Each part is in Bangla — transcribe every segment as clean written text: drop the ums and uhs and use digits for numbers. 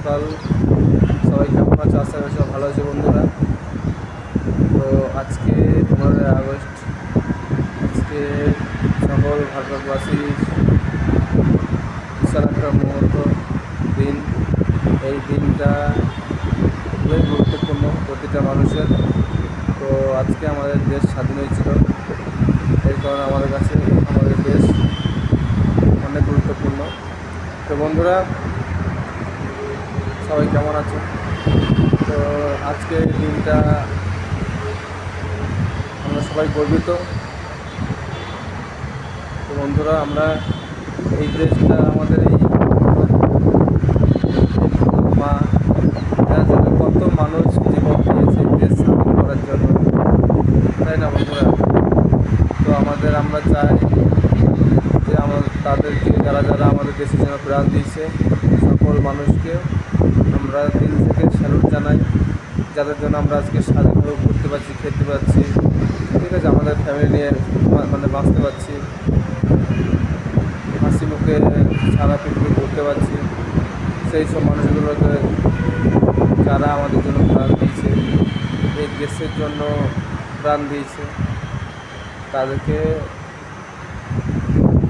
সকাল। সবাই কেমন আছে? আশা করি সব ভালো আছে বন্ধুরা। তো আজকে 15 আগস্ট। আজকে সকল ভারতবাসী বিশাল একটা মুহূর্ত দিন। এই দিনটা খুবই গুরুত্বপূর্ণ প্রতিটা মানুষের। তো আজকে আমাদের দেশ স্বাধীন হয়েছিল, এই কারণে আমাদের কাছে আমাদের দেশ অনেক গুরুত্বপূর্ণ। তো বন্ধুরা, সবাই কেমন আছে? তো আজকে এই দিনটা আমরা সবাই গর্বিত। তো বন্ধুরা, আমরা এই দেশটা আমাদের এই মা, যার জন্য কত মানুষ জীবন দিয়েছে দেশ স্বাধীন করার জন্য, তাই না বন্ধুরা? তো আমরা চাই যে তাদেরকে, যারা যারা আমাদের দেশের জন্য প্রাণ দিয়েছে, সকল মানুষকে আমরা দিল থেকে স্যালুট জানাই, যাদের জন্য আমরা আজকে স্বাধীনভাবে ঘুরতে পারছি, খেতে পারছি, ঠিক আছে, আমাদের ফ্যামিলি নিয়ে বাঁচতে পারছি, হাসি মুখে সারা পৃথিবী ঘুরতে পারছি। সেই সব মানুষগুলোকে, যারা আমাদের জন্য প্রাণ দিয়েছে, এই দেশের জন্য প্রাণ দিয়েছে, তাদেরকে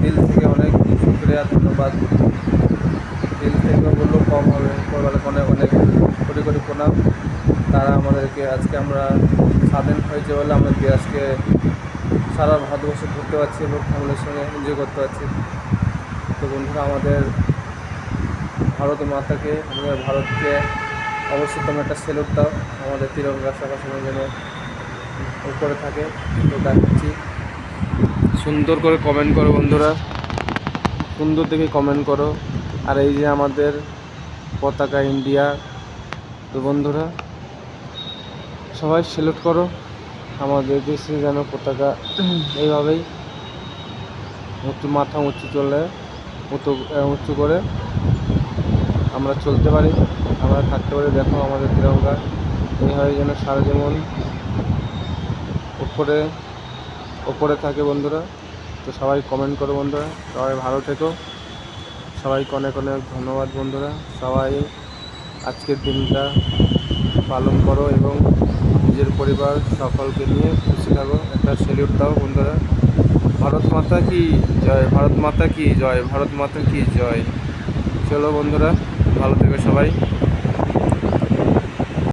দিল থেকে অনেক শুকরিয়া, ধন্যবাদ। দিল থেকে বললেও কম হবে, অনেক অনেক কোটি কোটি প্রণাম। তারা আমাদেরকে, আজকে আমরা স্বাধীন হয়েছে বলে আমাদেরকে আজকে সারা ভারতবর্ষে ঘুরতে পারছি এবং ফ্যামিলির সঙ্গে এনজয় করতে পারছি। তো বন্ধুরা, আমাদের ভারত মাতাকে, আমাদের ভারতকে অবশ্যই তোমরা একটা সেলুট দাও। আমাদের তিরঙ্গা সবসময় যেন উপরে থাকে। তো দেখাচ্ছি, সুন্দর করে কমেন্ট করো বন্ধুরা, সুন্দর দেখে কমেন্ট করো। আর এই যে আমাদের পতাকা ইন্ডিয়া। তো বন্ধুরা, সবাই সেলুট করো। আমাদের দেশে যেন পতাকা এইভাবেই মাথা উঁচু করে আমরা চলতে পারি, আমরা থাকতে পারি। দেখো আমাদের তিরঙ্গা এইভাবে যেন সারা জীবন উপরে থাকে বন্ধুরা। তো সবাই কমেন্ট করো বন্ধুরা, সবাই ভালো থেকো, সবাইকে অনেক অনেক ধন্যবাদ বন্ধুরা। সবাই আজকের দিনটা পালন করো এবং নিজের পরিবার সকলকে নিয়ে খুশি থাকো। একটা সেলিউট দাও বন্ধুরা। ভারত মাতা কি জয়, ভারত মাতা কি জয়, ভারত মাতা কি জয়। চলো বন্ধুরা, ভালো থেকো সবাই।